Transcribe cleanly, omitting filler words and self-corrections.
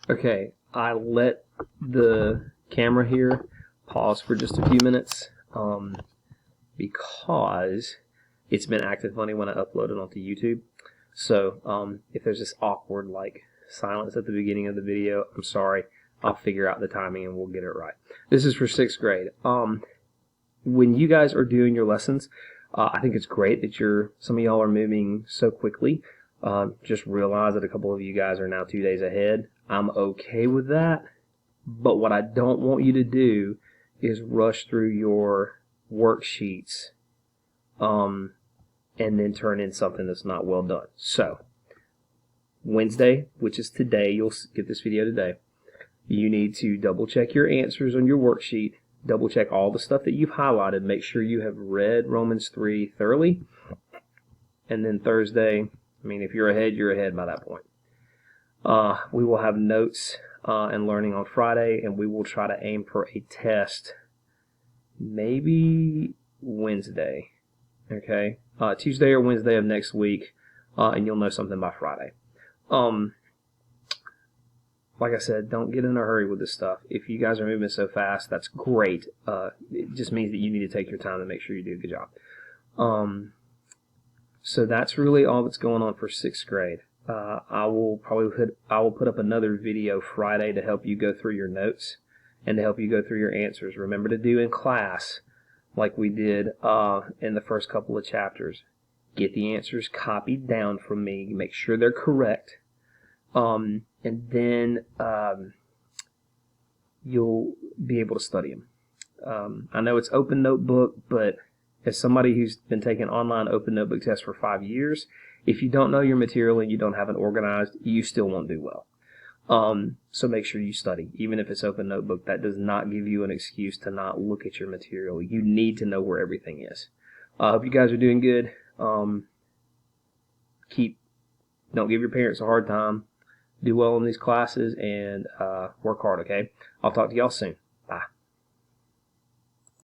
Okay, I let the camera here pause for just a few minutes because it's been acting funny when I upload it onto YouTube. So if there's this awkward silence at the beginning of the video, I'm sorry. I'll figure out the timing and we'll get it right. This is for 6th grade. When you guys are doing your lessons, I think it's great that some of y'all are moving so quickly. Just realize that a couple of you guys are now 2 days ahead. I'm okay with that, but what I don't want you to do is rush through your worksheets and then turn in something that's not well done. So, Wednesday, which is today, you'll get this video today, you need to double check your answers on your worksheet, double check all the stuff that you've highlighted, make sure you have read Romans 3 thoroughly, and then Thursday, if you're ahead by that point. We will have notes and learning on Friday, and we will try to aim for a test maybe Wednesday, okay? Tuesday or Wednesday of next week, and you'll know something by Friday. Like I said, don't get in a hurry with this stuff. If you guys are moving so fast, that's great. It just means that you need to take your time to make sure you do a good job. So that's really all that's going on for 6th grade. I will put up another video Friday to help you go through your notes and to help you go through your answers. Remember to do in class like we did in the first couple of chapters. Get the answers copied down from me. Make sure they're correct. And then you'll be able to study them. I know it's open notebook, but as somebody who's been taking online open notebook tests for 5 years, if you don't know your material and you don't have it organized, you still won't do well. So make sure you study. Even if it's open notebook, that does not give you an excuse to not look at your material. You need to know where everything is. I hope you guys are doing good. Don't give your parents a hard time. Do well in these classes and work hard, okay? I'll talk to y'all soon. Bye.